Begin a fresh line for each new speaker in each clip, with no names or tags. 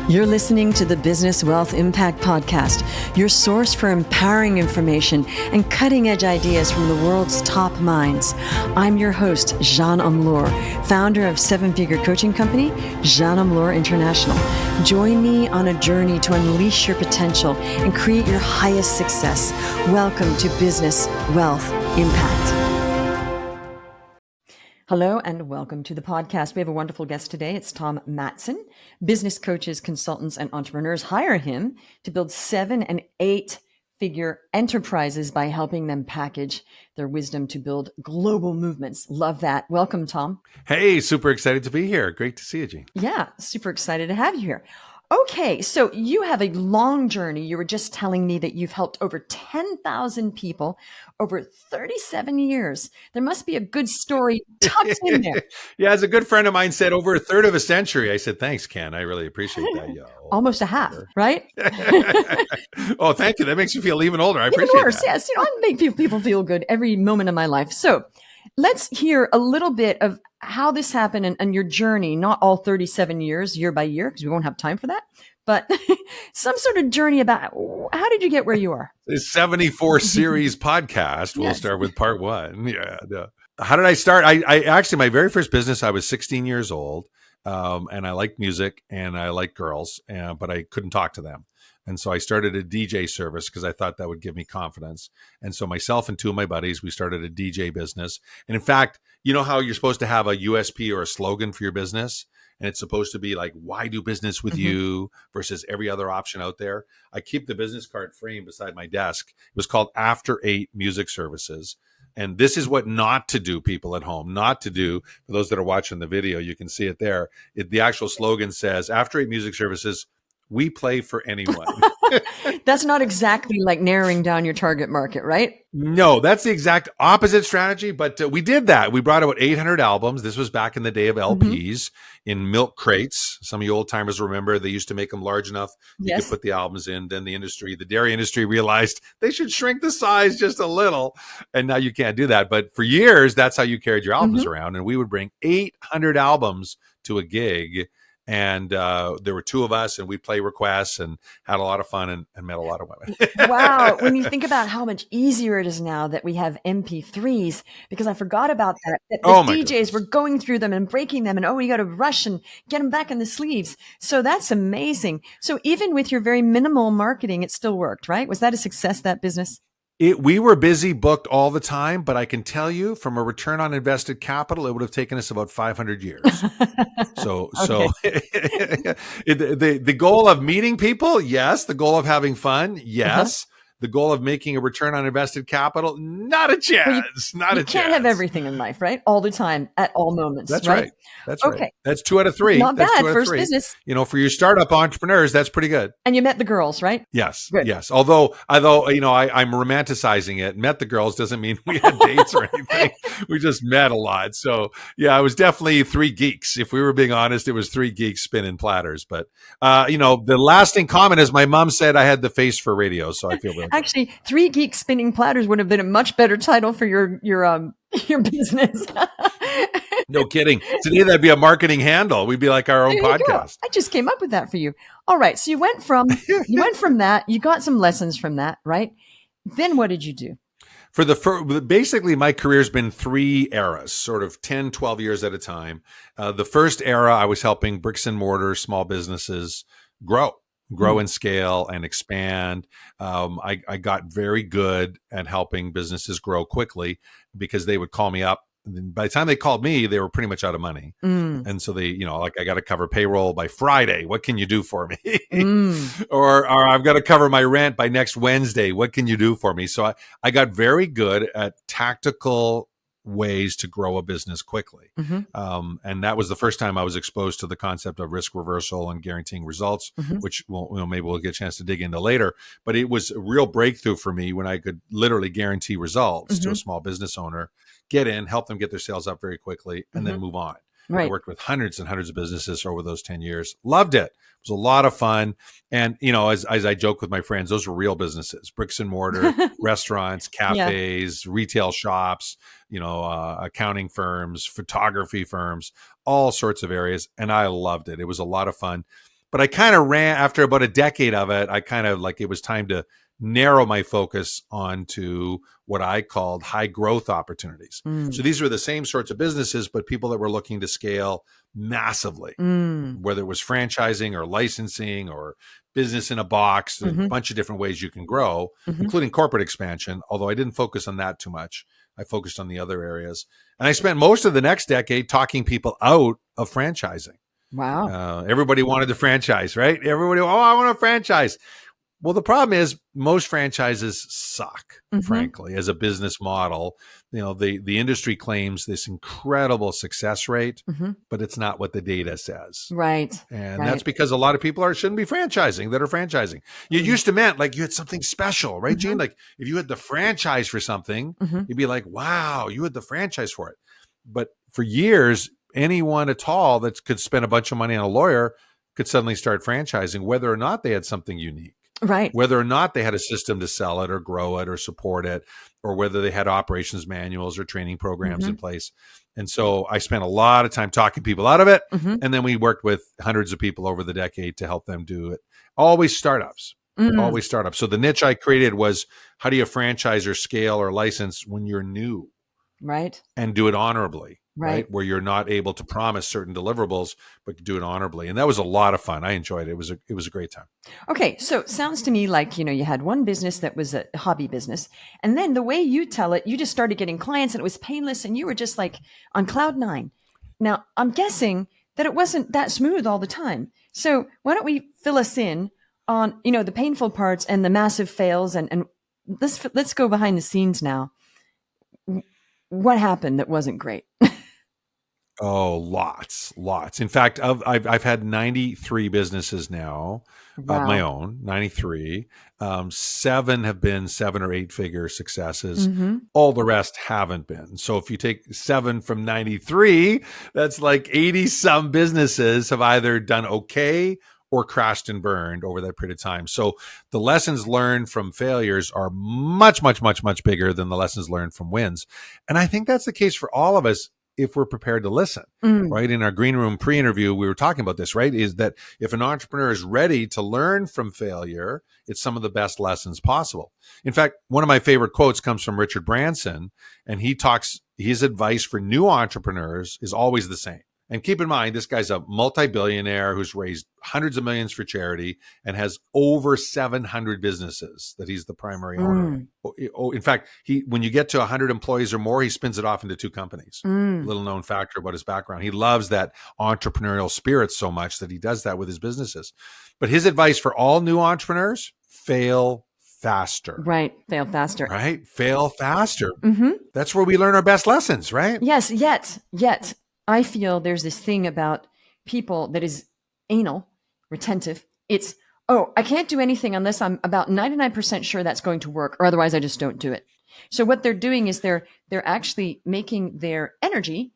You're listening to the Business Wealth Impact Podcast, your source for empowering information and cutting-edge ideas from the world's top minds. I'm your host, Jeanne Omlor, founder of seven-figure coaching company, Jeanne Omlor International. Join me on a journey to unleash your potential and create your highest success. Welcome to Business Wealth Impact. Hello and welcome to the podcast. We have a wonderful guest today. It's Tom Matzenn. Business coaches, consultants, and entrepreneurs hire him to build 7- and 8-figure enterprises by helping them package their wisdom to build global movements. Love that. Welcome, Tom.
Hey, super excited to be here. Great to see you, Jeanne.
Yeah, super excited to have you here. Okay, so you have a long journey. You were just telling me that you've helped over 10,000 people over 37 years. There must be a good story tucked in there.
Yeah, as a good friend of mine said, over a third of a century. I said, thanks, Ken. I really appreciate that. Yo.
Almost a half, right?
Oh, thank you. That makes me feel even older. I appreciate
even worse,
that.
yes. I make people feel good every moment of my life. So let's hear a little bit of how this happened and your journey, not all 37 years, year by year, because we won't have time for that, but some sort of journey about how did you get where you are?
The 74 series podcast. We'll start with part one. Yeah. How did I start? I actually, my very first business, I was 16 years old, and I liked music and I liked girls, but I couldn't talk to them. And so I started a DJ service because I thought that would give me confidence. And so myself and two of my buddies, we started a DJ business. And in fact, you know how you're supposed to have a USP or a slogan for your business? And it's supposed to be like, why do business with you versus every other option out there? I keep the business card framed beside my desk. It was called After 8 Music Services. And this is what not to do, people at home, not to do. For those that are watching the video, you can see it there. The actual slogan says, After 8 Music Services, we play for anyone.
That's not exactly like narrowing down your target market, right?
No, that's the exact opposite strategy. But we did that. We brought out 800 albums. This was back in the day of LPs in milk crates. Some of you old timers remember they used to make them large enough you could put the albums in. Then the dairy industry realized they should shrink the size just a little. And now you can't do that. But for years, that's how you carried your albums around. And we would bring 800 albums to a gig. And there were two of us, and we'd play requests and had a lot of fun and met a lot of women.
Wow. When you think about how much easier it is now that we have MP3s, because I forgot about that the DJs were going through them and breaking them. And, you got to rush and get them back in the sleeves. So that's amazing. So even with your very minimal marketing, it still worked, right? Was that a success, that business?
We were busy, booked all the time, but I can tell you from a return on invested capital, it would have taken us about 500 years. So the goal of meeting people, yes. The goal of having fun, yes. The goal of making a return on invested capital, not a chance. You
can't have everything in life, right? All the time, at all moments.
That's right. That's right. That's 2 out of 3.
Not bad. First business.
For your startup entrepreneurs, that's pretty good.
And you met the girls, right?
Yes.
Good.
Yes. Although I'm romanticizing it. Met the girls doesn't mean we had dates or anything. We just met a lot. So yeah, it was definitely 3 geeks. If we were being honest, it was 3 geeks spinning platters. But the lasting comment is my mom said I had the face for radio, so I feel really
Actually, 3 geeks spinning platters would have been a much better title for your business.
No kidding. Today that'd be a marketing handle. We'd be like our own podcast.
I just came up with that for you. All right. So you went from that. You got some lessons from that, right? Then what did you do?
Basically, my career's been 3 eras, sort of 10, 12 years at a time. The first era, I was helping bricks and mortar small businesses grow and scale and expand. I got very good at helping businesses grow quickly because they would call me up. And by the time they called me, they were pretty much out of money. And so they, I got to cover payroll by Friday. What can you do for me? Or I've got to cover my rent by next Wednesday. What can you do for me? So I got very good at tactical ways to grow a business quickly. And that was the first time I was exposed to the concept of risk reversal and guaranteeing results, which maybe we'll get a chance to dig into later. But it was a real breakthrough for me when I could literally guarantee results to a small business owner, get in, help them get their sales up very quickly, and then move on. Right. I worked with hundreds and hundreds of businesses over those 10 years. Loved it. It was a lot of fun. And, as I joke with my friends, those were real businesses, bricks and mortar, restaurants, cafes, retail shops, accounting firms, photography firms, all sorts of areas. And I loved it. It was a lot of fun. But I kind of ran after about a decade of it. I kind of like it was time to narrow my focus onto what I called high growth opportunities. So these were the same sorts of businesses, but people that were looking to scale massively, whether it was franchising or licensing or business in a box, there's a bunch of different ways you can grow, including corporate expansion. Although I didn't focus on that too much. I focused on the other areas. And I spent most of the next decade talking people out of franchising.
Wow.
Everybody wanted to franchise, right? Everybody, I want to franchise. Well, the problem is most franchises suck, frankly, as a business model. You know, the industry claims this incredible success rate, but it's not what the data says.
Right.
And that's because a lot of people shouldn't be franchising that are franchising. You used to meant like you had something special, right, Jeanne? Like if you had the franchise for something, you'd be like, wow, you had the franchise for it. But for years, anyone at all that could spend a bunch of money on a lawyer could suddenly start franchising, whether or not they had something unique.
Right.
Whether or not they had a system to sell it or grow it or support it, or whether they had operations manuals or training programs in place. And so I spent a lot of time talking people out of it. And then we worked with hundreds of people over the decade to help them do it. Always startups. Always startups. So the niche I created was how do you franchise or scale or license when you're new?
Right.
And do it honorably.
Right.
Where you're not able to promise certain deliverables, but do it honorably. And that was a lot of fun. I enjoyed it. It was a great time.
Okay. So it sounds to me like, you had one business that was a hobby business. And then the way you tell it, you just started getting clients and it was painless and you were just like on cloud nine. Now I'm guessing that it wasn't that smooth all the time. So why don't we fill us in on, the painful parts and the massive fails and let's go behind the scenes now. What happened that wasn't great?
Oh, lots. In fact, I've had 93 businesses now of my own, 93. 7 have been 7 or 8 figure successes. All the rest haven't been. So if you take 7 from 93, that's like 80 some businesses have either done okay or crashed and burned over that period of time. So the lessons learned from failures are much, much, much, much bigger than the lessons learned from wins. And I think that's the case for all of us if we're prepared to listen, right? In our green room pre-interview, we were talking about this, right? Is that if an entrepreneur is ready to learn from failure, it's some of the best lessons possible. In fact, one of my favorite quotes comes from Richard Branson, and his advice for new entrepreneurs is always the same. And keep in mind, this guy's a multi-billionaire who's raised hundreds of millions for charity and has over 700 businesses that he's the primary owner. In fact, when you get to 100 employees or more, he spins it off into 2 companies. Little known factor about his background. He loves that entrepreneurial spirit so much that he does that with his businesses. But his advice for all new entrepreneurs, fail faster.
Right. Fail faster.
Right. Fail faster. That's where we learn our best lessons, right?
Yes. Yet. I feel there's this thing about people that is anal, retentive. It's, I can't do anything unless I'm about 99% sure that's going to work, or otherwise I just don't do it. So what they're doing is they're actually making their energy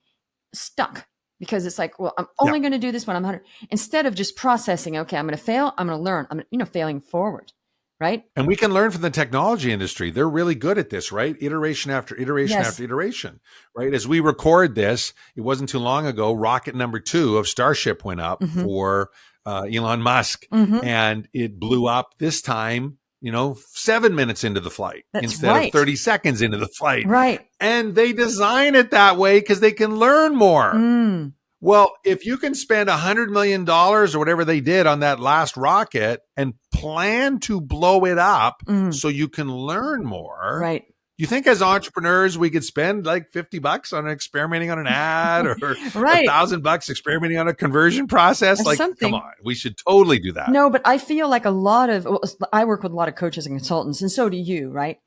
stuck because it's like, well, I'm only going to do this when I'm 100. Instead of just processing, okay, I'm going to fail, I'm going to learn, I'm failing forward. Right.
And we can learn from the technology industry. They're really good at this, right? Iteration after iteration after iteration, right? As we record this, it wasn't too long ago, rocket number 2 of Starship went up for Elon Musk, and it blew up this time, 7 minutes into the flight instead of 30 seconds into the flight.
Right.
And they design it that way because they can learn more. Well, if you can spend $100 million or whatever they did on that last rocket and plan to blow it up so you can learn more,
right?
You think as entrepreneurs we could spend like $50 on experimenting on an ad or
right.
$1,000 experimenting on a conversion process?
Or
like,
something.
Come on, we should totally do that.
No, but I feel like I work with a lot of coaches and consultants, and so do you, right?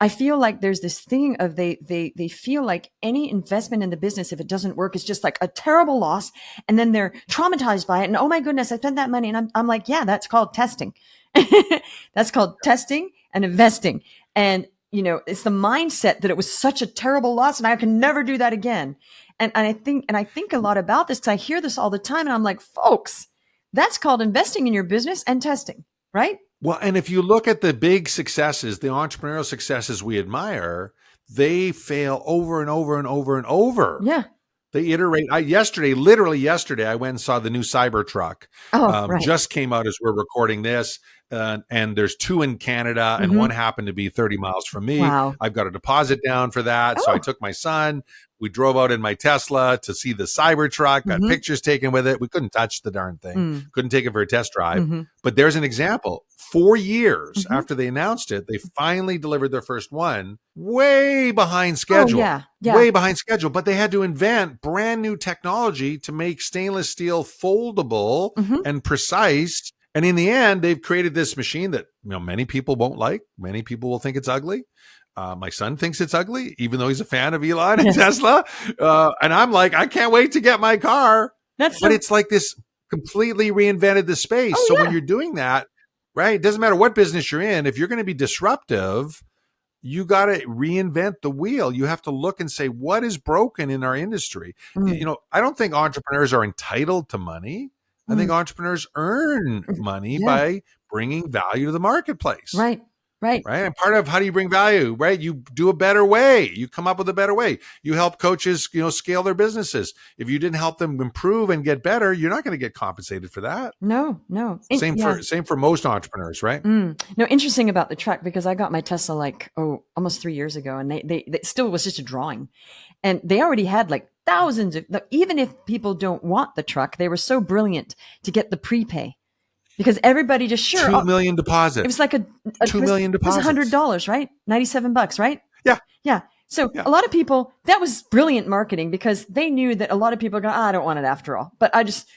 I feel like there's this thing of they feel like any investment in the business, if it doesn't work, is just like a terrible loss. And then they're traumatized by it. And oh my goodness, I spent that money. And I'm like, yeah, that's called testing. That's called testing and investing. And, it's the mindset that it was such a terrible loss and I can never do that again. And I think a lot about this because I hear this all the time. And I'm like, folks, that's called investing in your business and testing, right?
Well, and if you look at the big successes, the entrepreneurial successes we admire, they fail over and over and over and over.
Yeah.
They iterate. Literally yesterday, I went and saw the new Cybertruck.
Oh, right.
Just came out as we're recording this. And there's 2 in Canada, and one happened to be 30 miles from me.
Wow.
I've got a deposit down for that. So I took my son. We drove out in my Tesla to see the Cybertruck, got pictures taken with it. We couldn't touch the darn thing. Couldn't take it for a test drive. But there's an example. 4 years after they announced it, they finally delivered their first one, way behind schedule. Way behind schedule. But they had to invent brand new technology to make stainless steel foldable and precise. And in the end, they've created this machine that many people won't like. Many people will think it's ugly. My son thinks it's ugly, even though he's a fan of Elon and Tesla. And I'm like, I can't wait to get my car. But it's like this completely reinvented the space. So when you're doing that, right, it doesn't matter what business you're in. If you're going to be disruptive, you got to reinvent the wheel. You have to look and say, what is broken in our industry? I don't think entrepreneurs are entitled to money. I think entrepreneurs earn money by bringing value to the marketplace. Right. And part of how do you bring value, right? You do a better way. You come up with a better way. You help coaches, scale their businesses. If you didn't help them improve and get better, you're not going to get compensated for that. No. Same for most entrepreneurs, right?
No, interesting about the truck, because I got my Tesla almost 3 years ago, and they still was just a drawing, and they already had thousands of, even if people don't want the truck, they were so brilliant to get the prepay, because everybody just
2 million deposits.
It was like a
2 million deposits.
It was $100, right? $97, right?
Yeah.
So a lot of people, that was brilliant marketing, because they knew that a lot of people go, I don't want it after all, but I just,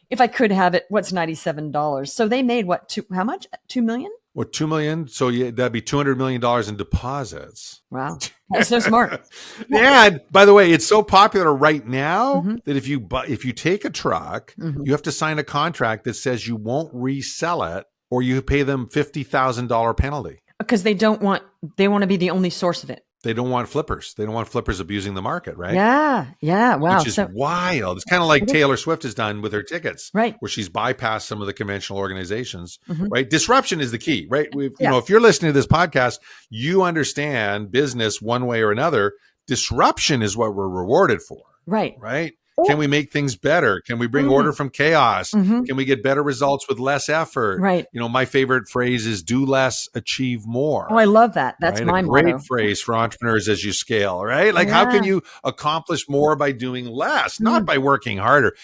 if I could have it, what's $97? So they made how much? 2 million?
Well, 2 million. So that'd be $200 million in deposits.
Wow. That's so smart.
And by the way, it's so popular right now that if you take a truck, you have to sign a contract that says you won't resell it, or you pay them $50,000 penalty. Because
they want to be the only source of it.
They don't want flippers. They don't want flippers abusing the market, right?
Yeah. Wow.
Which is wild. It's kind of like Taylor Swift has done with her tickets,
right?
Where she's bypassed some of the conventional organizations, right? Disruption is the key, right? If you're listening to this podcast, you understand business one way or another. Disruption is what we're rewarded for, right? Can we make things better? Can we bring order from chaos? Can we get better results with less effort?
Right.
My favorite phrase is do less, achieve more.
Oh, I love that. That's my motto.
Great phrase for entrepreneurs as you scale, right? How can you accomplish more by doing less, not by working harder?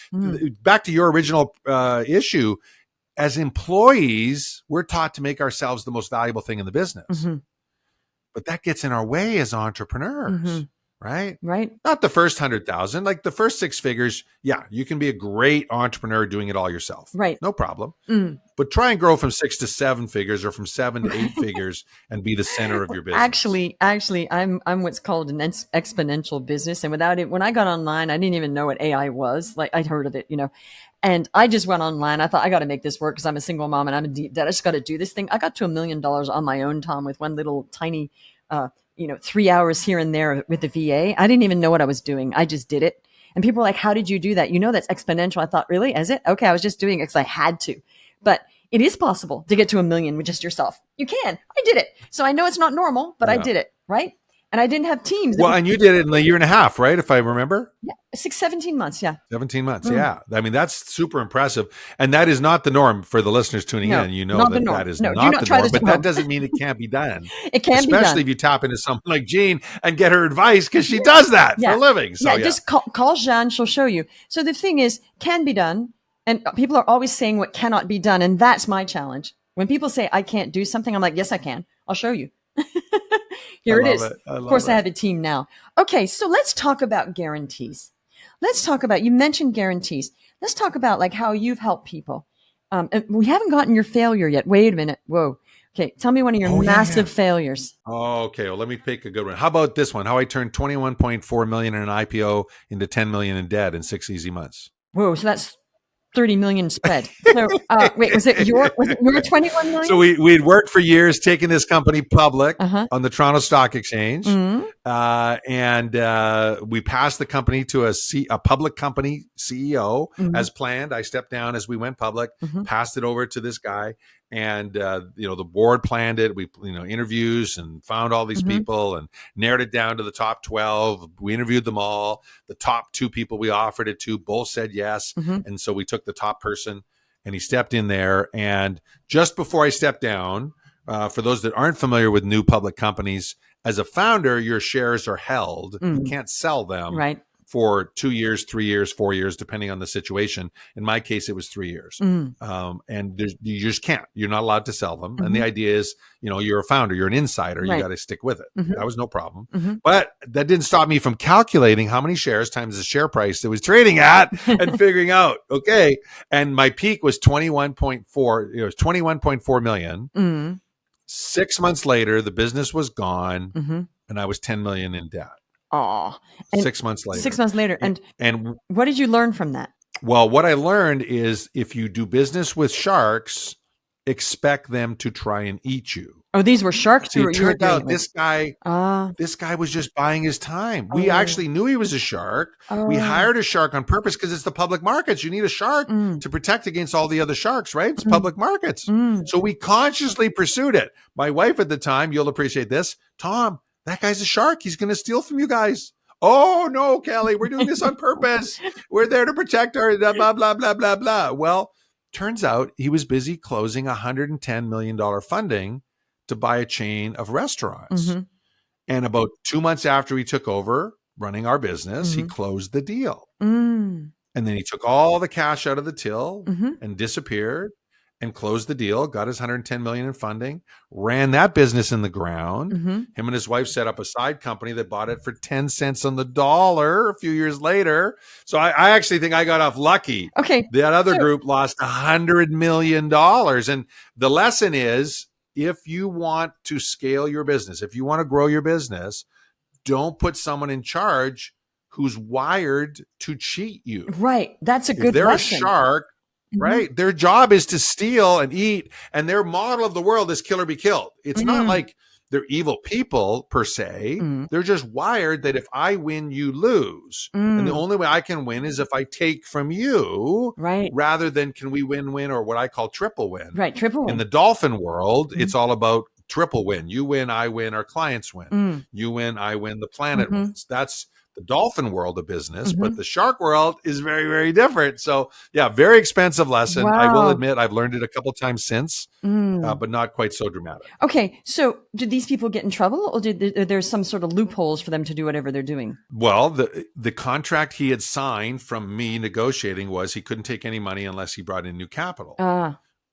Back to your original issue, as employees, we're taught to make ourselves the most valuable thing in the business. But that gets in our way as entrepreneurs. Right. Not the first 100,000, like the first 6 figures. Yeah, you can be a great entrepreneur doing it all yourself. Right. No problem. But try and grow from 6 to 7 figures, or from 7 to 8 figures, and be the center of your business.
Actually, I'm what's called an exponential business. And without it, when I got online, I didn't even know what AI was. I'd heard of it, and I just went online. I thought, I got to make this work, because I'm a single mom and I'm in deep debt. I just got to do this thing. I got to $1 million on my own, Tom, with one little tiny, 3 hours here and there with the VA. I didn't even know what I was doing. I just did it. And people were like, how did you do that? That's exponential. I thought, really? Is it? Okay. I was just doing it because I had to. But it is possible to get to 1 million with just yourself. You can. I did it. So I know it's not normal, but I did it. Right. And I didn't have teams.
Well, and you did it in a year and a half, right? If I remember.
Yeah. 17 months. Yeah. 17
months. Yeah. I mean, that's super impressive. And that is not the norm for the listeners tuning in. That is not the norm, but that doesn't mean it can't be done.
It can be done.
Especially if you tap into someone like Jeanne and get her advice, because she does that for a living. So,
just call Jeanne. She'll show you. So the thing is, can be done. And people are always saying what cannot be done. And that's my challenge. When people say I can't do something, I'm like, yes, I can. I'll show you. Here it is. Of course, I have a team now. Okay, so let's talk about guarantees. You mentioned guarantees. Let's talk about how you've helped people. And we haven't gotten your failure yet. Wait a minute. Whoa. Okay, tell me one of your massive failures.
Oh, okay. Well, let me pick a good one. How about this one? How I turned 21.4 million in an IPO into 10 million in debt in 6 easy months.
Whoa, so that's 30 million spread. So, wait, was it your 21 million?
So we'd worked for years, taking this company public on the Toronto Stock Exchange. And we passed the company to a public company CEO as planned. I stepped down as we went public, passed it over to this guy. And the board planned it. We interviews and found all these people and narrowed it down to the top 12. We interviewed them all. The top 2 people we offered it to both said yes, and so we took the top person, and he stepped in there. And just before I stepped down, for those that aren't familiar with new public companies, as a founder, your shares are held. You can't sell them.
Right.
For 2 years, 3 years, 4 years, depending on the situation. In my case, it was 3 years. And you just can't. You're not allowed to sell them. And the idea is, you're a founder, you're an insider, you got to stick with it. That was no problem. But that didn't stop me from calculating how many shares times the share price it was trading at and figuring out, okay. And my peak was 21.4. It was 21.4 million. 6 months later, the business was gone, and I was 10 million in debt.
Oh,
6 months later.
6 months later. And what did you learn from that?
Well, what I learned is if you do business with sharks, expect them to try and eat you.
Oh, these were sharks.
See, it turned out this guy was just buying his time. We actually knew he was a shark. We hired a shark on purpose because it's the public markets. You need a shark to protect against all the other sharks, right? It's public markets. So we consciously pursued it. My wife at the time, you'll appreciate this, Tom, that guy's a shark. He's going to steal from you guys. Oh, no, Kelly, we're doing this on purpose. We're there to protect our blah, blah, blah, blah, blah. Well, turns out he was busy closing $110 million funding to buy a chain of restaurants. And about 2 months after he took over running our business, he closed the deal. And then he took all the cash out of the till and disappeared. And closed the deal, got his $110 million in funding, ran that business in the ground. Him and his wife set up a side company that bought it for 10 cents on the dollar a few years later. So I actually think I got off lucky.
Okay.
That other group lost $100 million. And the lesson is, if you want to scale your business, if you want to grow your business, don't put someone in charge who's wired to cheat you.
Right. That's a good
lesson.
lesson.
If they're a shark, right? Their job is to steal and eat, and their model of the world is kill or be killed. It's not like they're evil people per se. They're just wired that if I win, you lose. And the only way I can win is if I take from you,
right?
Rather than can we win, or what I call triple win.
Right, triple win.
In the dolphin world, it's all about triple win. You win, I win, our clients win. You win, I win, the planet wins. That's the dolphin world of business, but the shark world is very, very different. So yeah, very expensive lesson.
Wow.
I will admit I've learned it a couple times since, but not quite so dramatic.
Okay. So did these people get in trouble, or there's some sort of loopholes for them to do whatever they're doing?
Well, the contract he had signed from me negotiating was he couldn't take any money unless he brought in new capital.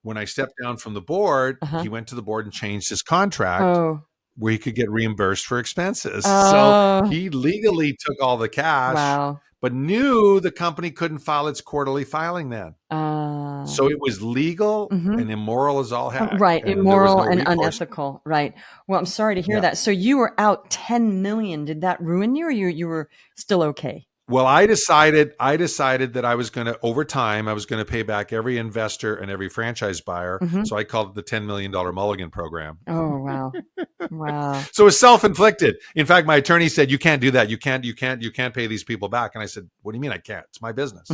When I stepped down from the board, he went to the board and changed his contract. Where he could get reimbursed for expenses. So he legally took all the cash, but knew the company couldn't file its quarterly filing then. So it was legal and immoral as all heck.
Right, immoral and unethical. Right. Well, I'm sorry to hear that. So you were out 10 million. Did that ruin you, or you were still okay?
Well, I decided that I was going to, over time, I was going to pay back every investor and every franchise buyer. So I called it the $10 million Mulligan program. Oh, wow. Wow. So it was self-inflicted. In fact, my attorney said, you can't do that. You can't pay these people back. And I said, what do you mean I can't? It's my business.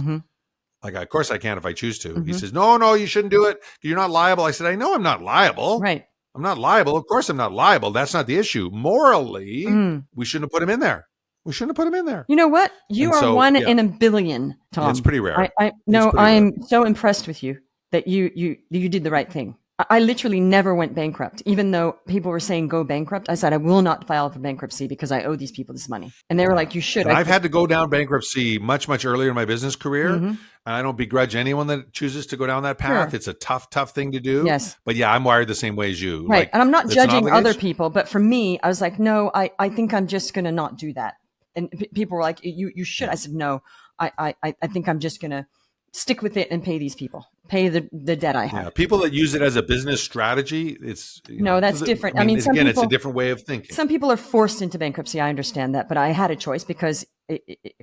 Like, of course I can if I choose to. He says, no, you shouldn't do it. You're not liable. I said, I know I'm not liable.
Right.
I'm not liable. Of course I'm not liable. That's not the issue. Morally, we shouldn't have put him in there. We shouldn't have put him in there.
You know what? You are one in a billion, Tom.
It's pretty rare.
I'm so impressed with you that you did the right thing. I literally never went bankrupt, even though people were saying go bankrupt. I said, I will not file for bankruptcy because I owe these people this money. And they were like, you should.
I've had to go down bankruptcy much, much earlier in my business career. And I don't begrudge anyone that chooses to go down that path. Sure. It's a tough thing to do.
Yes.
But yeah, I'm wired the same way as you.
Right.
Like,
and I'm not judging other people, but for me, I was like, no, I think I'm just going to not do that. And people were like, you should. I said, no, I think I'm just going to stick with it and pay these people, pay the debt I have.
Yeah, people that use it as a business strategy, it's
that's different. I mean,
it's a different way of thinking.
Some people are forced into bankruptcy. I understand that, but I had a choice because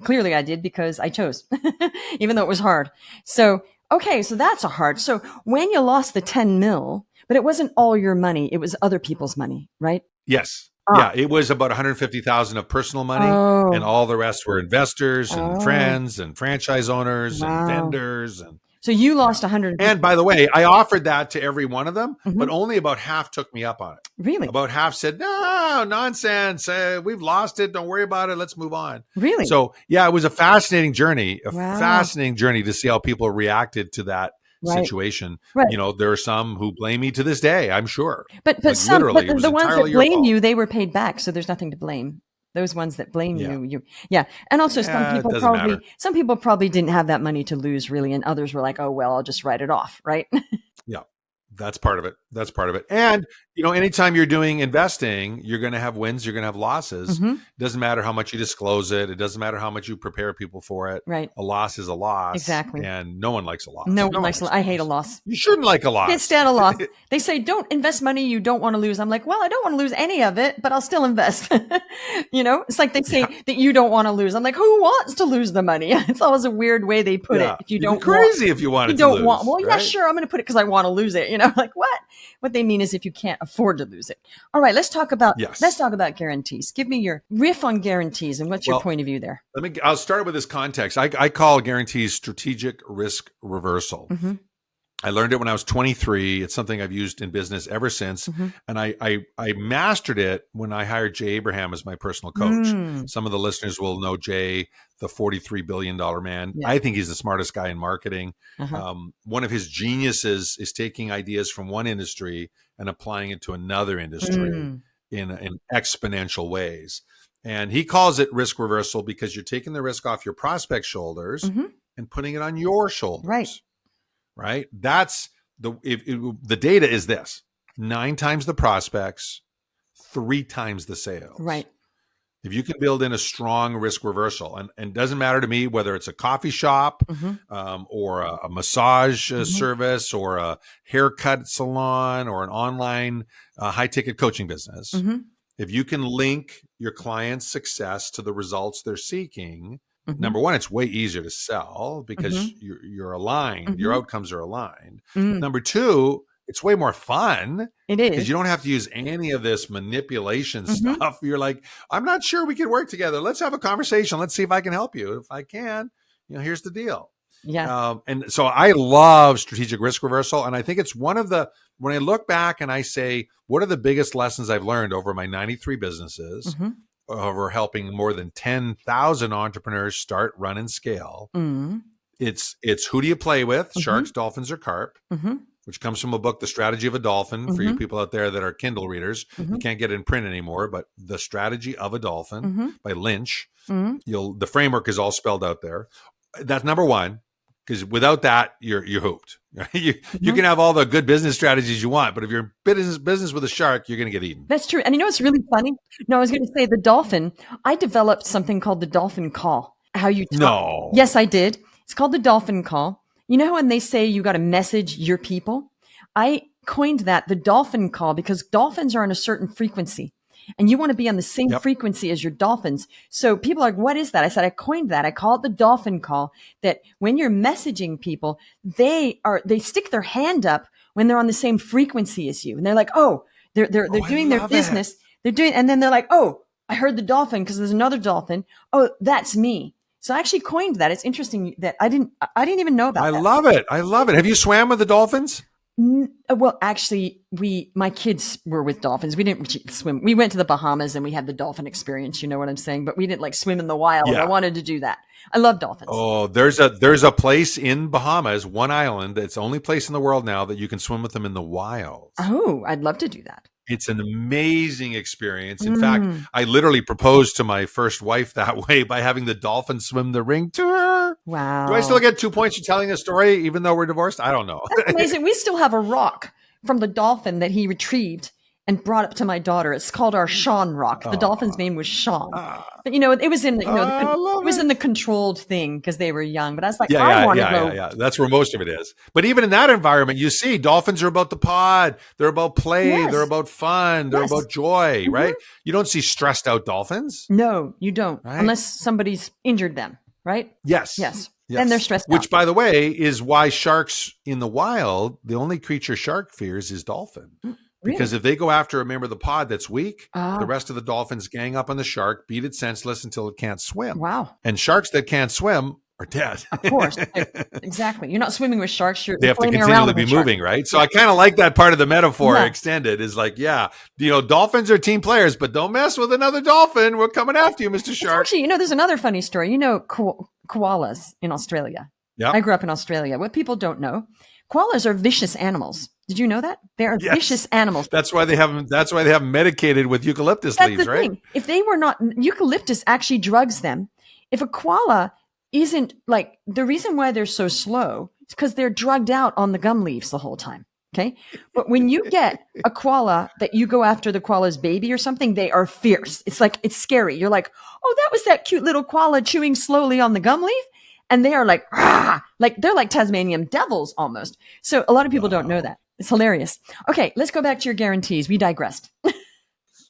clearly I did because I chose, even though it was hard. So, okay, so that's a hard. So when you lost the 10 mil, but it wasn't all your money, it was other people's money, right?
Yes. Yeah, it was about 150,000 of personal money, and all the rest were investors and friends and franchise owners and vendors. And
So you lost 150.
And by the way, I offered that to every one of them, but only about half took me up on it.
Really?
About half said, no, nonsense. We've lost it. Don't worry about it. Let's move on.
Really?
So yeah, it was a fascinating journey, fascinating journey to see how people reacted to that situation.
Right.
There are some who blame me to this day, I'm sure.
But the ones that blame you, they were paid back. So there's nothing to blame. Those ones that blame you. And also some people probably didn't have that money to lose really. And others were like, oh, well, I'll just write it off. Right.
Yeah. That's part of it. And, anytime you're doing investing, you're going to have wins, you're going to have losses. It doesn't matter how much you disclose it. It doesn't matter how much you prepare people for it.
Right.
A loss is a loss.
Exactly.
And no one likes a loss.
No one likes a loss. I hate a loss.
You shouldn't like a loss.
Can't stand a loss. They say, don't invest money you don't want to lose. I'm like, well, I don't want to lose any of it, but I'll still invest. It's like they say that you don't want to lose. I'm like, who wants to lose the money? It's always a weird way they put it. If you don't
crazy if you want to lose.
Well, yeah, sure. I'm going to put it because I want to lose it. Like what? What they mean is if you can't afford to lose it. All right, let's talk about guarantees. Give me your riff on guarantees and what's your point of view there?
I'll start with this context. I call guarantees strategic risk reversal. I learned it when I was 23. It's something I've used in business ever since. And I mastered it when I hired Jay Abraham as my personal coach. Some of the listeners will know Jay, the $43 billion man. Yeah. I think he's the smartest guy in marketing. One of his geniuses is taking ideas from one industry and applying it to another industry in exponential ways. And he calls it risk reversal because you're taking the risk off your prospect's shoulders and putting it on your shoulders. Right. That's the data is this: 9 times the prospects, 3 times the sales.
Right.
If you can build in a strong risk reversal, and it doesn't matter to me whether it's a coffee shop or a massage service or a haircut salon or an online high ticket coaching business, if you can link your client's success to the results they're seeking, number one, it's way easier to sell because you're aligned. Your outcomes are aligned. Number two, it's way more fun.
It is.
Because you don't have to use any of this manipulation stuff. You're like, I'm not sure we can work together. Let's have a conversation. Let's see if I can help you. If I can, here's the deal.
Yeah.
And so I love strategic risk reversal. And I think it's one of the, when I look back and I say, what are the biggest lessons I've learned over my 93 businesses? Over helping more than 10,000 entrepreneurs start, run, and scale. It's who do you play with? Sharks, dolphins, or carp, which comes from a book, The Strategy of a Dolphin, for you people out there that are Kindle readers. You can't get it in print anymore, but The Strategy of a Dolphin by Lynch. The framework is all spelled out there. That's number one, because without that, you're hooped. You can have all the good business strategies you want, but if you're in business with a shark, you're going to get eaten.
That's true. And it's really funny. No, I was going to say the dolphin. I developed something called the dolphin call. How you talk.
No.
Yes, I did. It's called the dolphin call. You know when they say you got to message your people? I coined that the dolphin call because dolphins are on a certain frequency. And you want to be on the same frequency as your dolphins. So people are like, what is that? I said, I coined that. I call it the dolphin call, that when you're messaging people, they stick their hand up when they're on the same frequency as you. And they're like, oh, they're doing their business. And then they're like, oh, I heard the dolphin because there's another dolphin. Oh, that's me. So I actually coined that. It's interesting that I didn't even know about that.
I love it. Have you swam with the dolphins?
Well, actually, my kids were with dolphins. We didn't swim. We went to the Bahamas and we had the dolphin experience. You know what I'm saying? But we didn't swim in the wild. Yeah. I wanted to do that. I love dolphins.
Oh, there's a place in Bahamas, one island. It's the only place in the world now that you can swim with them in the wild.
Oh, I'd love to do that.
It's an amazing experience. In fact, I literally proposed to my first wife that way by having the dolphin swim the ring to her.
Wow.
Do I still get 2 points for telling a story even though we're divorced? I don't know.
That's amazing. We still have a rock from the dolphin that he retrieved and brought up to my daughter. It's called our Sean rock. The dolphin's name was Sean. But it was in in the controlled thing because they were young. But I was like, I want to go.
Yeah. That's where most of it is. But even in that environment, you see, dolphins are about the pod. They're about play. Yes. They're about fun. They're about joy, right? You don't see stressed out dolphins.
No, you don't, right? Unless somebody's injured them, right?
Yes.
Then they're stressed out.
Which, by the way, is why sharks in the wild, the only creature shark fears is dolphin. Because if they go after a member of the pod that's weak, the rest of the dolphins gang up on the shark, beat it senseless until it can't swim.
Wow.
And sharks that can't swim are dead.
Of course. Exactly. You're not swimming with sharks. You're
They have to
swimming around
continually be
with sharks.
moving, right? So I kind of like that part of the metaphor
Yeah.
extended is like, yeah, dolphins are team players, but don't mess with another dolphin. We're coming after you, Mr. Shark.
Actually, there's another funny story. Koalas in Australia.
Yeah.
I grew up in Australia. What people don't know, koalas are vicious animals. Did you know that? They are vicious animals.
That's why they have them medicated with eucalyptus leaves,
the
right?
thing. If they were not, eucalyptus actually drugs them. If a koala isn't like, the reason why they're so slow is because they're drugged out on the gum leaves the whole time. Okay. But when you get a koala that you go after the koala's baby or something, they are fierce. It's like, it's scary. You're like, oh, that was that cute little koala chewing slowly on the gum leaf. And they are like, rah! Like they're like Tasmanian devils almost. So a lot of people don't know that. It's hilarious. Okay. Let's go back to your guarantees. We digressed.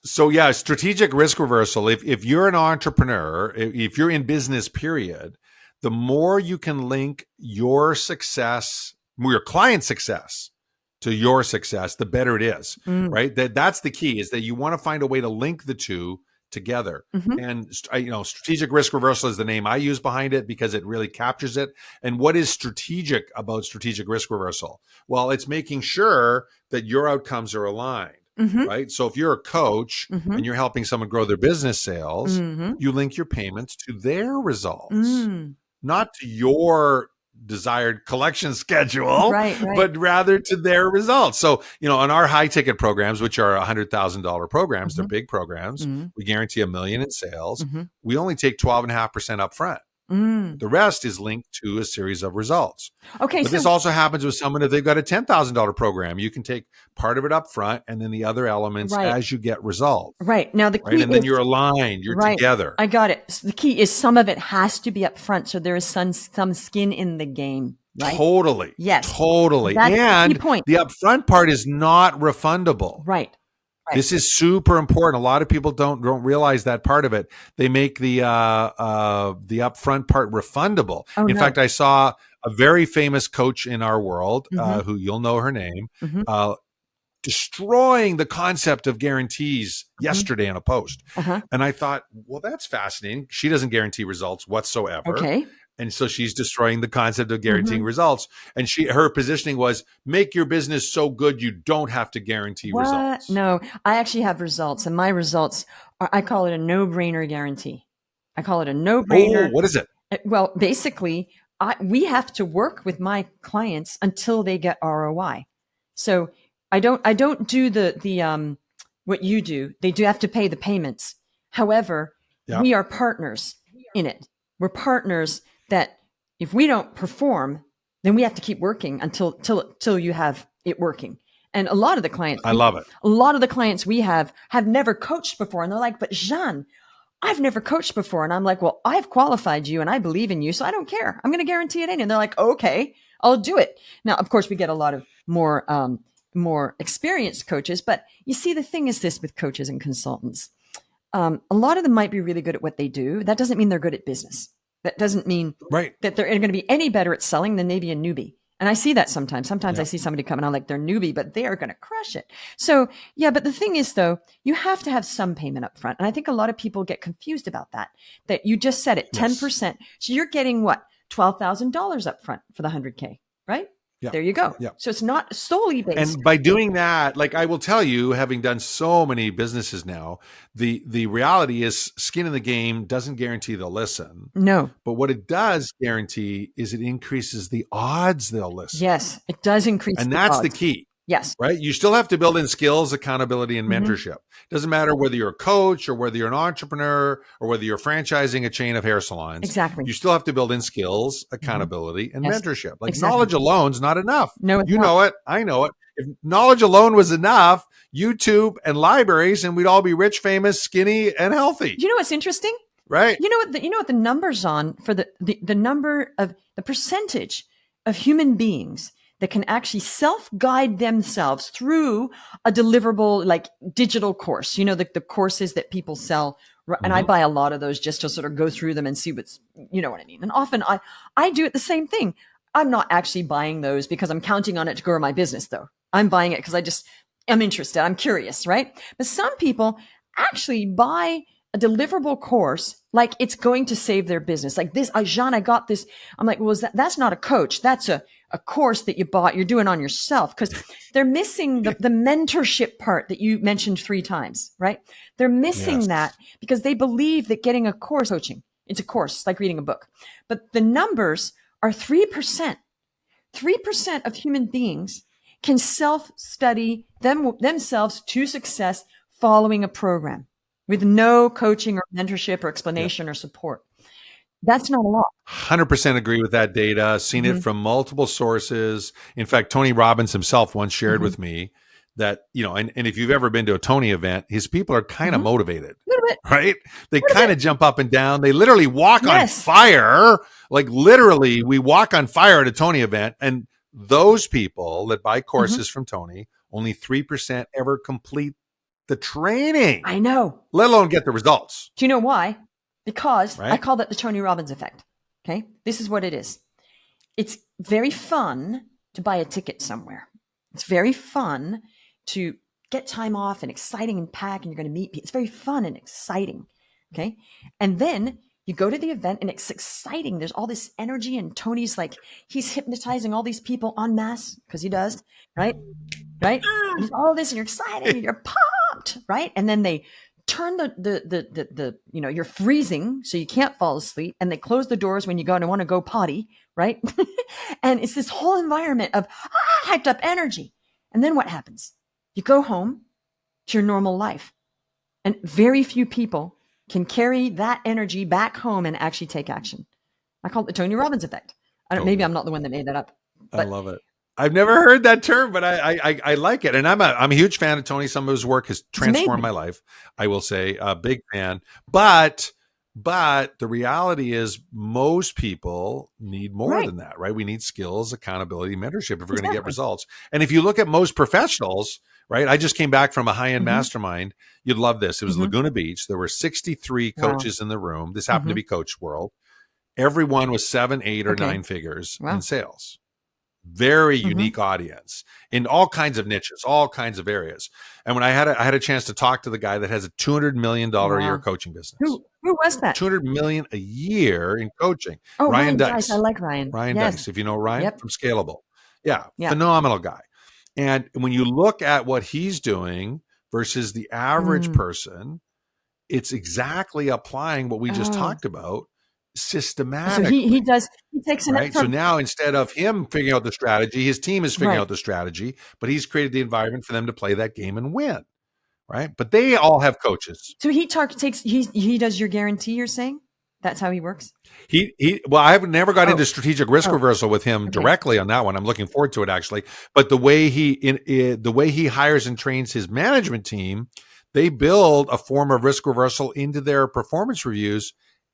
So yeah, strategic risk reversal. If you're an entrepreneur, if you're in business, period, the more you can link your success, your client's success to your success, the better it is, right? That's the key, is that you want to find a way to link the two together. And strategic risk reversal is the name I use behind it because it really captures it. And what is strategic about strategic risk reversal? Well, it's making sure that your outcomes are aligned. Right. So if you're a coach and you're helping someone grow their business sales, you link your payments to their results, not to your desired collection schedule,
right.
but rather to their results. So, on our high ticket programs, which are $100,000 programs, they're big programs. We guarantee $1 million in sales. We only take 12.5% up front. The rest is linked to a series of results.
Okay.
But this also happens with someone if they've got a $10,000 program. You can take part of it up front and then the other elements as you get results.
Right. Now the key
and then you're aligned, you're together.
I got it. So the key is some of it has to be up front. So there is some skin in the game. Right?
Totally.
Yes.
Totally.
That's
and
the key point.
The upfront part is not refundable.
Right.
This is super important. A lot of people don't realize that part of it. They make the upfront part refundable. In fact, I saw a very famous coach in our world, who you'll know her name, destroying the concept of guarantees yesterday in a post. And I thought, well, that's fascinating. She doesn't guarantee results whatsoever.
Okay.
And so she's destroying the concept of guaranteeing results. And her positioning was, make your business so good you don't have to guarantee results.
No, I actually have results. And my results are, I call it a no-brainer guarantee. I call it a no-brainer.
Oh, what is it?
Well, basically, we have to work with my clients until they get ROI. So I don't do the what you do. They do have to pay the payments. However, we are partners in it. We're partners that if we don't perform, then we have to keep working until you have it working. And a lot of the clients,
I love it.
A lot of the clients we have never coached before. And they're like, but Jeanne, I've never coached before. And I'm like, well, I've qualified you and I believe in you. So I don't care. I'm going to guarantee it in. And they're like, okay, I'll do it. Now, of course, we get a lot of more experienced coaches. But you see, the thing is this with coaches and consultants. A lot of them might be really good at what they do. That doesn't mean they're good at business. That doesn't mean that they're going to be any better at selling than maybe a newbie. And I see that sometimes. Sometimes I see somebody come and I'm like, they're newbie, but they are going to crush it. So yeah, but the thing is though, you have to have some payment up front. And I think a lot of people get confused about that you just said it, 10%. So you're getting what? $12,000 up front for the 100K, right? Yeah. There you go. Yeah. So it's not solely based.
And by doing that, like I will tell you, having done so many businesses now, the reality is skin in the game doesn't guarantee they'll listen.
No.
But what it does guarantee is it increases the odds they'll listen.
Yes, it does increase
and
the
that's
odds.
The key.
Yes.
Right. You still have to build in skills, accountability, and mentorship. Doesn't matter whether you're a coach or whether you're an entrepreneur or whether you're franchising a chain of hair salons.
Exactly.
You still have to build in skills, accountability, and mentorship. Like knowledge alone is not enough.
No,
you know it. I know it. If knowledge alone was enough, YouTube and libraries, and we'd all be rich, famous, skinny, and healthy.
You know what's interesting?
Right.
You know what the numbers on for the number of the percentage of human beings that can actually self-guide themselves through a deliverable, like digital course, the courses that people sell. And I buy a lot of those just to sort of go through them and see what's, you know what I mean? And often I do it the same thing. I'm not actually buying those because I'm counting on it to grow my business though. I'm buying it because I'm interested. I'm curious, right? But some people actually buy a deliverable course, like it's going to save their business. Like this, Jeanne, I got this. I'm like, well, that's not a coach. That's a course that you bought. You're doing on yourself, because they're missing the mentorship part that you mentioned 3 times, right? They're missing that because they believe that getting a course coaching, it's a course, like reading a book. But the numbers are 3%. 3% of human beings can self-study themselves to success following a program with no coaching or mentorship or explanation or support. That's not a lot.
100% agree with that data. Seen it from multiple sources. In fact, Tony Robbins himself once shared with me that, and if you've ever been to a Tony event, his people are kind of motivated, right? They kind of jump up and down. They literally walk on fire. Like literally, we walk on fire at a Tony event. And those people that buy courses from Tony, only 3% ever complete the training.
I know.
Let alone get the results.
Do you know why? Because I call that the Tony Robbins effect. Okay. This is what it is. It's very fun to buy a ticket somewhere. It's very fun to get time off and exciting and pack, and you're going to meet people. It's very fun and exciting. Okay. And then you go to the event and it's exciting. There's all this energy, and Tony's like, he's hypnotizing all these people en masse, because he does, right? Right. And there's all this, and you're excited and you're pumped, right? And then they turn the you're freezing, so you can't fall asleep, and they close the doors when you go and want to go potty, right? And it's this whole environment of hyped up energy. And then what happens? You go home to your normal life, and very few people can carry that energy back home and actually take action. I call it the Tony Robbins effect. Maybe I'm not the one that made that up. But
I love it. I've never heard that term, but I like it. And I'm a huge fan of Tony. Some of his work has transformed my life. I will say a big fan, but the reality is most people need more than that, right? We need skills, accountability, mentorship if we're going to get results. And if you look at most professionals, right? I just came back from a high-end mastermind. You'd love this. It was Laguna Beach. There were 63 coaches in the room. This happened to be Coach World. Everyone was 7, 8, or 9 figures in sales. Very unique audience in all kinds of niches, all kinds of areas. And when I had a chance to talk to the guy that has a $200 million a year coaching business.
Who was that?
$200 million a year in coaching.
Oh, Ryan Dice. I like Ryan.
Ryan Dice. If you know Ryan from Scalable. Yeah. Phenomenal guy. And when you look at what he's doing versus the average person, it's exactly applying what we just talked about systematically.
So he takes an
right. So now instead of him figuring out the strategy, his team is figuring out the strategy, but he's created the environment for them to play that game and win. Right. But they all have coaches.
So he does your guarantee, you're saying? That's how he works?
Well, I've never got into strategic risk reversal with him directly on that one. I'm looking forward to it actually. But the way he hires and trains his management team, they build a form of risk reversal into their performance reviews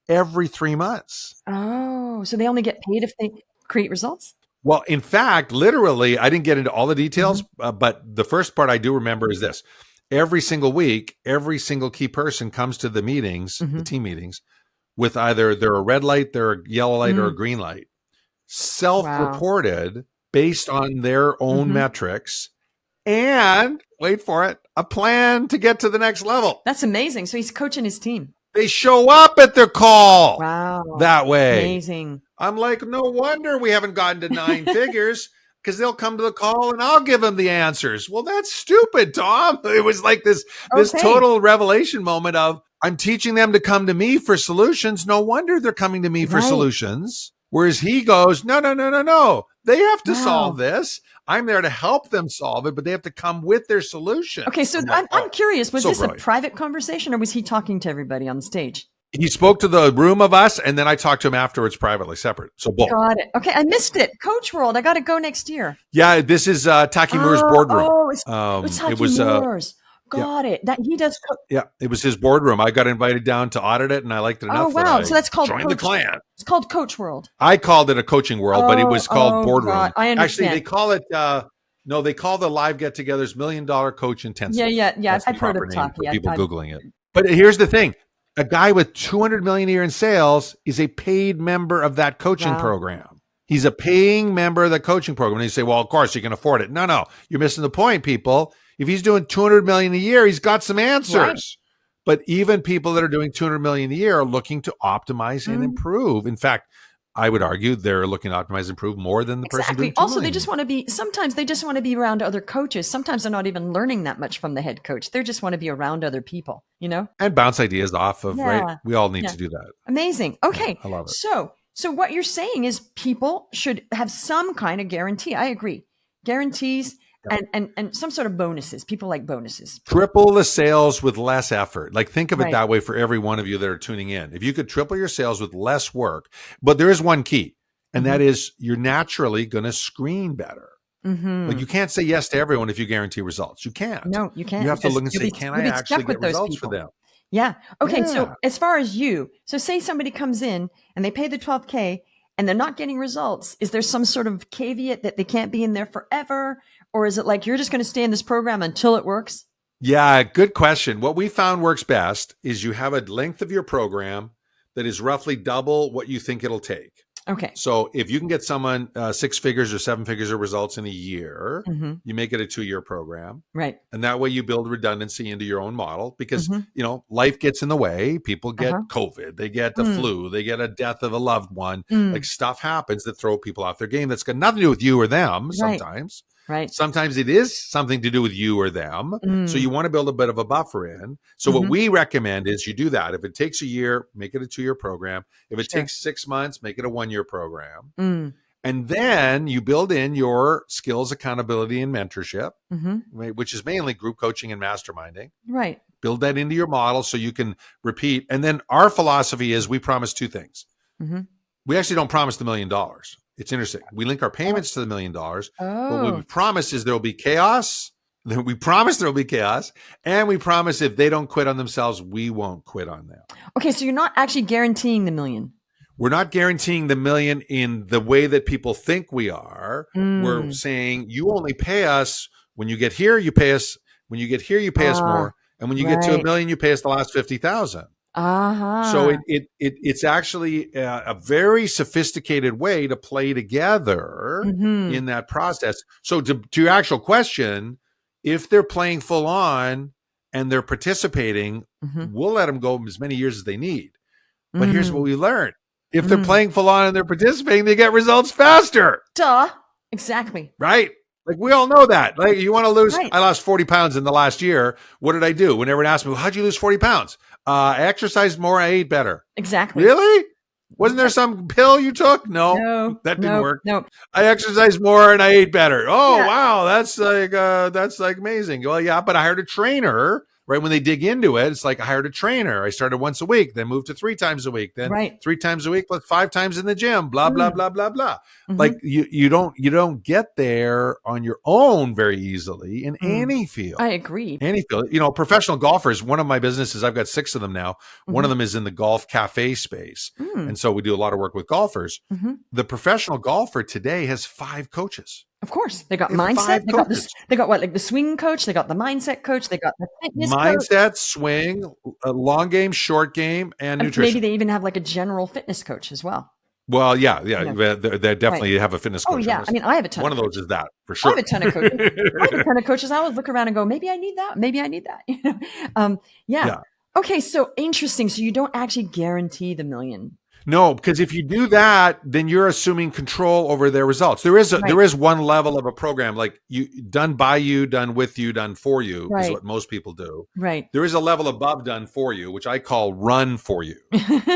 every 3 months.
Oh, so they only get paid if they create results?
Well, in fact, literally, I didn't get into all the details, but the first part I do remember is this. Every single week, every single key person comes to the meetings, the team meetings, with either they're a red light, they're a yellow light, or a green light, self-reported based on their own metrics, and, wait for it, a plan to get to the next level.
That's amazing. So he's coaching his team.
They show up at their call that way.
Amazing.
I'm like, no wonder we haven't gotten to 9 figures, because they'll come to the call and I'll give them the answers. Well, that's stupid, Tom. It was like this total revelation moment of, I'm teaching them to come to me for solutions. No wonder they're coming to me for solutions. Whereas he goes, no. They have to solve this. I'm there to help them solve it, but they have to come with their solution.
Okay, so I'm curious, was this brilliant. A private conversation, or was he talking to everybody on the stage?
He spoke to the room of us, and then I talked to him afterwards privately, separate. So both.
Got it. Okay, I missed it. Coach World, I got to go next year.
Yeah, this is Taki Moore's boardroom.
Oh, it's Taki Moore's. Got it. That he does.
Yeah, it was his boardroom. I got invited down to audit it, and I liked it enough.
Oh wow! So that's called
joined the clan.
It's called Coach World.
I called it a coaching world, but it was called boardroom.
God. I understand.
Actually, they call it. No, they call the live get-togethers $1 Million Coach Intensive.
Yeah. I've heard of Taki.
People Googling it. But here's the thing: a guy with $200 million a year in sales is a paid member of that coaching program. He's a paying member of the coaching program. And you say, well, of course you can afford it. No, you're missing the point, people. If he's doing $200 million a year, he's got some answers. But even people that are doing 200 million a year are looking to optimize and improve. In fact, I would argue they're looking to optimize and improve more than the person doing 2
Also,
million.
they just want to be, sometimes they just want to be around other coaches. Sometimes they're not even learning that much from the head coach. They just want to be around other people, you know?
And bounce ideas off of,
Yeah.
right? We all need to do that.
Amazing. Okay.
I love it.
So what you're saying is people should have some kind of guarantee. I agree. Guarantees and some sort of bonuses. People like bonuses.
Triple the sales with less effort. Like, think of it
Right.
that way for every one of you that are tuning in. If you could triple your sales with less work, but there is one key, and that is you're naturally going to screen better. Like, you can't say yes to everyone if you guarantee results. You can't.
No, you can't.
You have to
because
look and
you'll
say,
be-
can
you'll
I
be
actually
stuck with
get
those
results for
people.
them?
Yeah. Okay.
Yeah.
So as far as you, so say somebody comes in and they pay the 12K and they're not getting results. Is there some sort of caveat that they can't be in there forever? Or is it like, you're just going to stay in this program until it works?
Yeah, good question. What we found works best is you have a length of your program that is roughly double what you think it'll take.
Okay.
So if you can get someone 6 figures or 7 figures of results in a year, you make it a 2-year program.
Right.
And that way you build redundancy into your own model because, you know, life gets in the way. People get COVID, they get the flu, they get a death of a loved one. Like, stuff happens that throw people off their game. That's got nothing to do with you or them sometimes.
Right.
Sometimes it is something to do with you or them. So you want to build a bit of a buffer in. So what we recommend is you do that. If it takes a year, make it a 2-year program. If it takes 6 months, make it a 1-year program. And then you build in your skills, accountability, and mentorship, right, which is mainly group coaching and masterminding.
Right.
Build that into your model so you can repeat. And then our philosophy is we promise 2 things. We actually don't promise the $1 million. It's interesting. We link our payments to the $1 million. But what we promise is there will be chaos. We promise there will be chaos. And we promise if they don't quit on themselves, we won't quit on them.
Okay. So you're not actually guaranteeing the $1 million.
We're not guaranteeing the $1 million in the way that people think we are. We're saying you only pay us when you get here, you pay us. When you get here, you pay us more. And when you get to $1 million, you pay us the last 50,000. So it's actually a very sophisticated way to play together in that process. So to your actual question, if they're playing full on and they're participating, we'll let them go as many years as they need. But here's what we learned. If they're playing full on and they're participating, they get results faster.
Duh. Exactly.
Right? Like, we all know that. Like, you want to lose,
Right.
I lost 40 pounds in the last year. What did I do? When everyone asked me, well, how'd you lose 40 pounds? I exercised more. I ate better.
Exactly.
Really? Wasn't there some pill you took? No, that didn't work.
No.
I exercised more and I ate better. Oh,
Yeah.
wow. That's like amazing. Well, yeah, but I hired a trainer. Right. When they dig into it, it's like I hired a trainer. I started once a week, then moved to 3 times a week, then 3 times a week, plus 5 times in the gym, blah, blah, blah, blah, blah. Like, you don't get there on your own very easily in any field.
I agree.
Any field. You know, professional golfers, one of my businesses, I've got 6 of them now. One of them is in the golf cafe space. And so we do a lot of work with golfers. The professional golfer today has 5 coaches.
Of course, they got mindset. They got what, like the swing coach. They got the mindset coach. They got the fitness
mindset,
coach.
swing, long game, short game, and nutrition.
Maybe they even have like a general fitness coach as well.
Well, yeah. They definitely have a fitness coach.
Oh yeah, I mean, I have a ton.
One of those is that for sure.
I have a ton of coaches. I always look around and go, maybe I need that. Maybe I need that. You know? Yeah. Okay, so interesting. So you don't actually guarantee the $1 million.
No, because if you do that, then you're assuming control over their results. There is one level of a program, like done by you, done with you, done for you is what most people do.
Right.
There is a level above done for you, which I call run for you.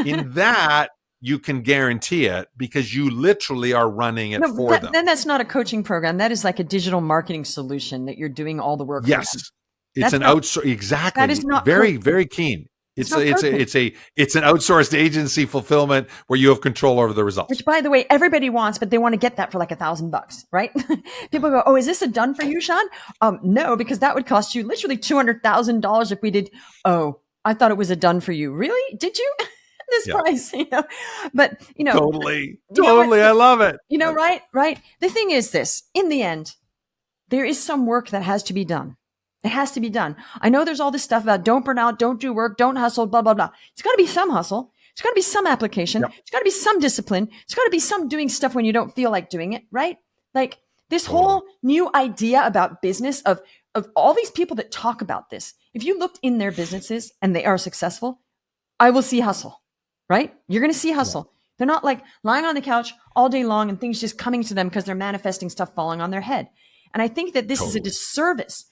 In that, you can guarantee it because you literally are running it for them.
Then that's not a coaching program. That is like a digital marketing solution that you're doing all the work.
Yes,
for them.
It's an outsource. Exactly.
That is not
very, very keen. It's an outsourced agency fulfillment where you have control over the results.
Which, by the way, everybody wants, but they want to get that for like $1,000, right? People go, "Oh, is this a done for you, Jeanne?" No, because that would cost you literally $200,000 if we did. Oh, I thought it was a done for you. Really? Did you? This price, you know? But you know,
totally. I love it.
You know, right. The thing is, this in the end, there is some work that has to be done. It has to be done. I know there's all this stuff about don't burn out, don't do work, don't hustle, blah, blah, blah. It's got to be some hustle. It's got to be some application. It's got to be some discipline. It's got to be some doing stuff when you don't feel like doing it, right? Like, This
Totally.
whole new idea about business of all these people that talk about this, if you looked in their businesses and they are successful, I will see hustle, right? You're going to see hustle. They're not like lying on the couch all day long and things just coming to them because they're manifesting stuff falling on their head. And I think that this is a disservice.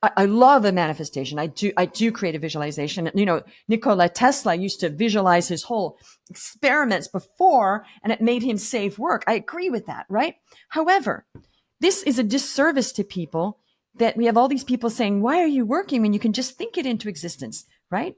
I love a manifestation. I do create a visualization. You know, Nikola Tesla used to visualize his whole experiments before, and it made him save work. I agree with that, right? However, this is a disservice to people that we have all these people saying, why are you working when you can just think it into existence, right?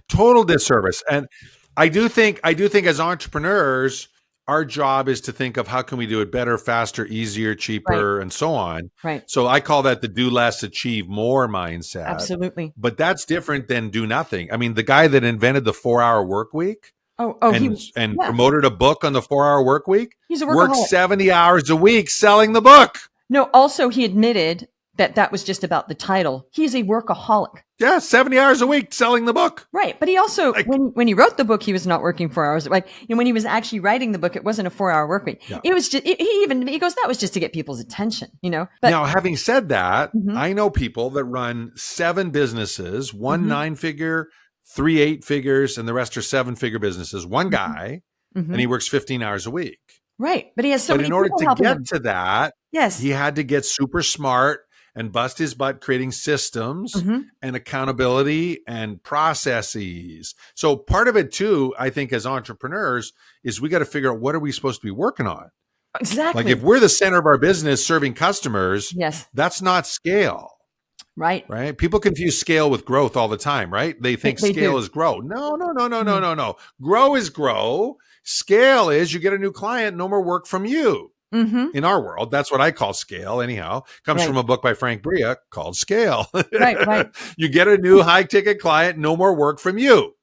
Total disservice. And I do think as entrepreneurs, our job is to think of how can we do it better, faster, easier, cheaper, and so on.
Right.
So I call that the do less, achieve more mindset.
Absolutely.
But that's different than do nothing. I mean, the guy that invented the 4-hour work week and promoted a book on the 4-hour work week,
he's a workaholic.
Worked 70 hours a week selling the book.
No, also he admitted that was just about the title. He's a workaholic.
Yeah, 70 hours a week selling the book.
Right. But he also, when he wrote the book, he was not working 4 hours. Like, and when he was actually writing the book, it wasn't a 4-hour work week. Yeah. It was just, he goes, that was just to get people's attention, you know? But,
now, having said that, I know people that run 7 businesses, one 9-figure, 3 8-figures, and the rest are 7-figure businesses. One guy, and he works 15 hours a week.
Right. But he has so many
people
helping him.
In order to get to that,
yes,
he had to get super smart and bust his butt creating systems and accountability and processes. So part of it too, I think as entrepreneurs, is we got to figure out what are we supposed to be working on?
Exactly.
Like if we're the center of our business serving customers, that's not scale.
Right.
Right. People confuse scale with growth all the time, right? They think scale is grow. No. Grow is grow. Scale is you get a new client, no more work from you. In our world, that's what I call scale. Anyhow, comes from a book by Frank Bria called Scale. Right. You get a new high ticket client, no more work from you.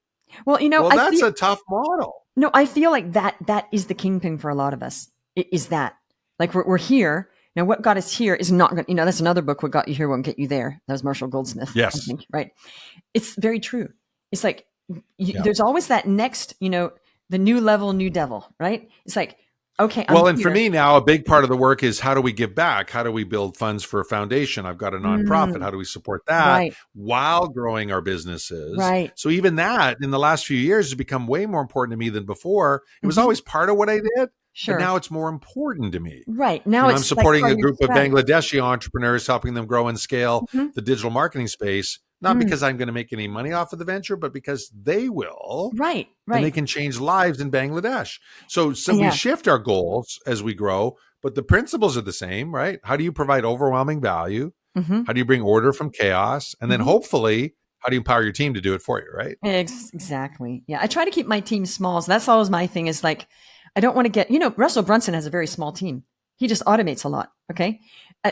Well, you know,
that's a tough model.
No, I feel like that is the kingpin for a lot of us. It is that like we're here now. What got us here is not going. You know, that's another book. What got you here won't get you there. That was Marshall Goldsmith.
Yes,
I think, right. It's very true. It's like there's always that next. You know, the new level, new devil. Right. It's like. Okay.
And for me now, a big part of the work is how do we give back? How do we build funds for a foundation? I've got a nonprofit. How do we support that while growing our businesses? Right. So even that in the last few years has become way more important to me than before. It was always part of what I did. Sure. But now it's more important to me.
Right. Now
I'm supporting a group of Bangladeshi entrepreneurs, helping them grow and scale the digital marketing space. Not because I'm going to make any money off of the venture, but because they will.
Right.
And they can change lives in Bangladesh. So we shift our goals as we grow, but the principles are the same, right? How do you provide overwhelming value? How do you bring order from chaos? And then hopefully, how do you empower your team to do it for you, right?
Exactly. Yeah. I try to keep my team small. So that's always my thing is like, I don't want to get, Russell Brunson has a very small team. He just automates a lot. Okay.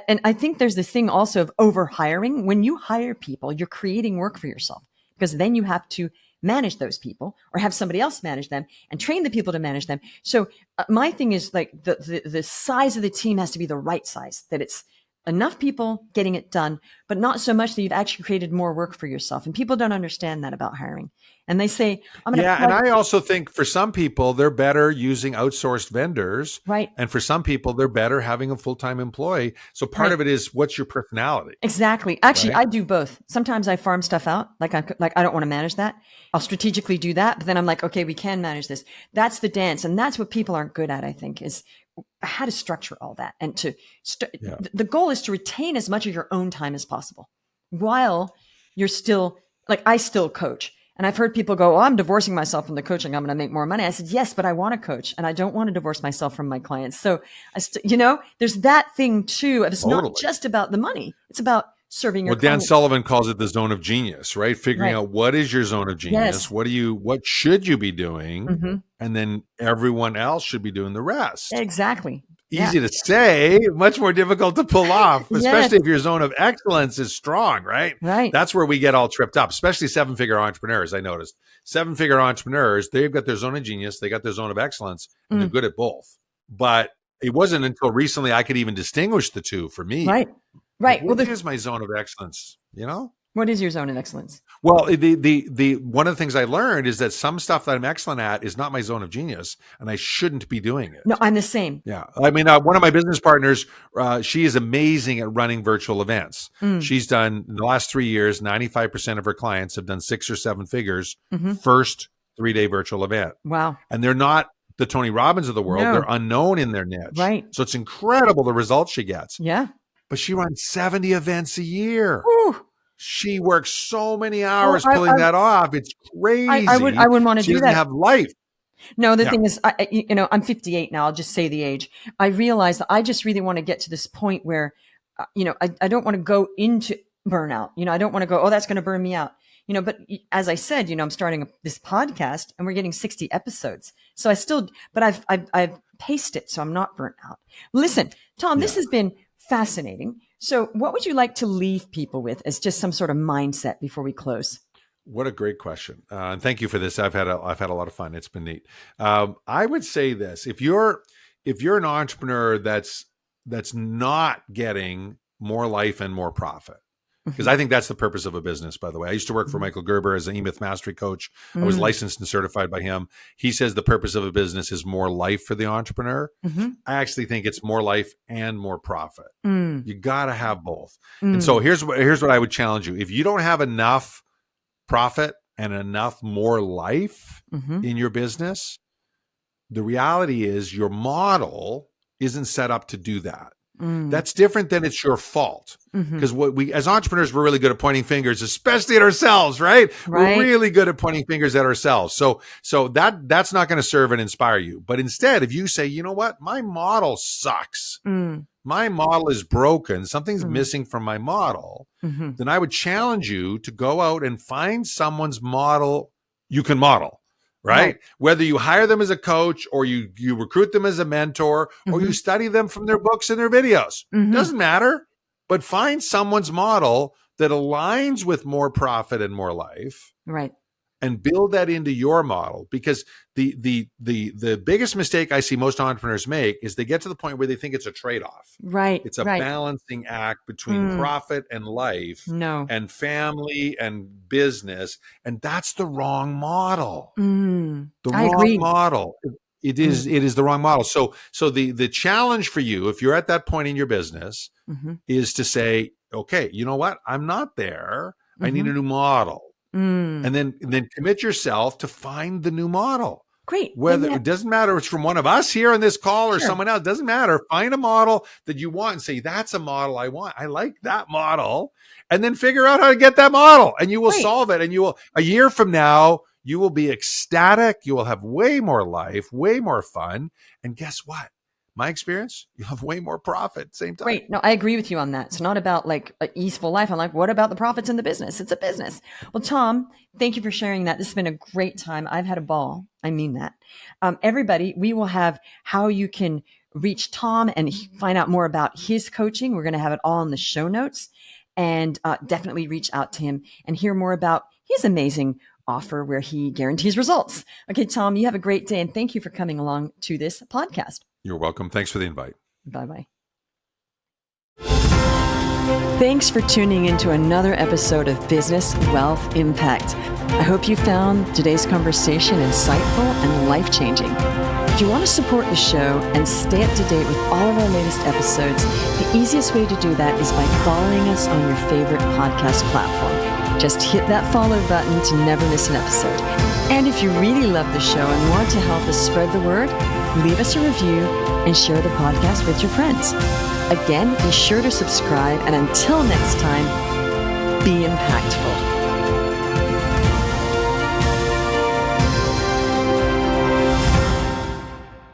And I think there's this thing also of over hiring. When you hire people, you're creating work for yourself because then you have to manage those people or have somebody else manage them and train the people to manage them. So my thing is like the size of the team has to be the right size, that it's enough people getting it done, but not so much that you've actually created more work for yourself. And people don't understand that about hiring. And they say, I'm going to.
Yeah. And I also think for some people, they're better using outsourced vendors.
Right.
And for some people, they're better having a full-time employee. So part of it is what's your personality?
Exactly. Actually, I do both. Sometimes I farm stuff out. Like I don't want to manage that. I'll strategically do that. But then I'm like, okay, we can manage this. That's the dance. And that's what people aren't good at, I think, is how to structure all that. And the goal is to retain as much of your own time as possible while you're still, like I still coach. And I've heard people go, I'm divorcing myself from the coaching. I'm going to make more money. I said, yes, but I want to coach and I don't want to divorce myself from my clients. So, there's that thing too. It's not just about the money. It's about serving your
Dan Sullivan calls it the zone of genius, right? Figuring out what is your zone of genius? What should you be doing? And then everyone else should be doing the rest.
Exactly.
Easy to say, much more difficult to pull off, especially if your zone of excellence is strong, right?
Right.
That's where we get all tripped up, especially 7-figure entrepreneurs. I noticed 7-figure entrepreneurs, they've got their zone of genius, they got their zone of excellence, and they're good at both. But it wasn't until recently I could even distinguish the two for me.
Right.
Well, here's my zone of excellence,
What is your zone of excellence?
Well, the one of the things I learned is that some stuff that I'm excellent at is not my zone of genius, and I shouldn't be doing it.
No, I'm the same.
Yeah. I mean, one of my business partners, she is amazing at running virtual events. She's done, in the last 3 years, 95% of her clients have done 6 or 7 figures first 3-day virtual event.
Wow.
And they're not the Tony Robbins of the world.
No.
They're unknown in their niche.
Right.
So it's incredible the results she gets.
Yeah.
But she runs 70 events a year.
Ooh.
She works so many hours pulling that off. It's crazy.
I wouldn't want to do that.
She doesn't have life.
No, the thing is, I'm 58 now. I'll just say the age. I realize that I just really want to get to this point where, I don't want to go into burnout. I don't want to go, oh, that's going to burn me out. But as I said, I'm starting this podcast and we're getting 60 episodes. So I've paced it. So I'm not burnt out. Listen, Tom, this has been fascinating. So what would you like to leave people with as just some sort of mindset before we close?
What a great question. And thank you for this. I've had a lot of fun. It's been neat. I would say this, if you're an entrepreneur that's not getting more life and more profit, because I think that's the purpose of a business, by the way. I used to work for Michael Gerber as an E-Myth mastery coach. I was licensed and certified by him. He says the purpose of a business is more life for the entrepreneur. I actually think it's more life and more profit. You got to have both. And so here's what I would challenge you. If you don't have enough profit and enough more life in your business, the reality is your model isn't set up to do that. That's different than it's your fault. Because what we, as entrepreneurs, we're really good at pointing fingers, especially at ourselves, right? We're really good at pointing fingers at ourselves. So that's not going to serve and inspire you. But instead, if you say, you know what, my model sucks. My model is broken. Something's missing from my model. Then I would challenge you to go out and find someone's model you can model. Right? Whether you hire them as a coach or you recruit them as a mentor or you study them from their books and their videos. Doesn't matter. But find someone's model that aligns with more profit and more life.
Right.
And build that into your model, because the biggest mistake I see most entrepreneurs make is they get to the point where they think it's a trade-off.
Right.
It's a balancing act between profit and life and family and business. And that's the wrong model. The wrong model. It is the wrong model. So the challenge for you, if you're at that point in your business, is to say, okay, you know what? I'm not there. I need a new model. And then commit yourself to find the new model.
Great.
Whether it doesn't matter, it's from one of us here on this call or someone else, doesn't matter. Find a model that you want and say, that's a model I want. I like that model. And then figure out how to get that model, and you will solve it. And you will, a year from now, you will be ecstatic. You will have way more life, way more fun. And guess what? My experience, you'll have way more profit at the same time.
Right. No, I agree with you on that. It's not about like an easeful life. I'm like, what about the profits in the business? It's a business. Well, Tom, thank you for sharing that. This has been a great time. I've had a ball. I mean that. Everybody, we will have how you can reach Tom and find out more about his coaching. We're going to have it all in the show notes, and definitely reach out to him and hear more about his amazing offer where he guarantees results. Okay, Tom, you have a great day, and thank you for coming along to this podcast.
You're welcome. Thanks for the invite.
Bye-bye. Thanks for tuning into another episode of Business Wealth Impact. I hope you found today's conversation insightful and life-changing. If you want to support the show and stay up to date with all of our latest episodes, the easiest way to do that is by following us on your favorite podcast platform. Just hit that follow button to never miss an episode. And if you really love the show and want to help us spread the word, leave us a review and share the podcast with your friends. Again, be sure to subscribe, and until next time, be impactful.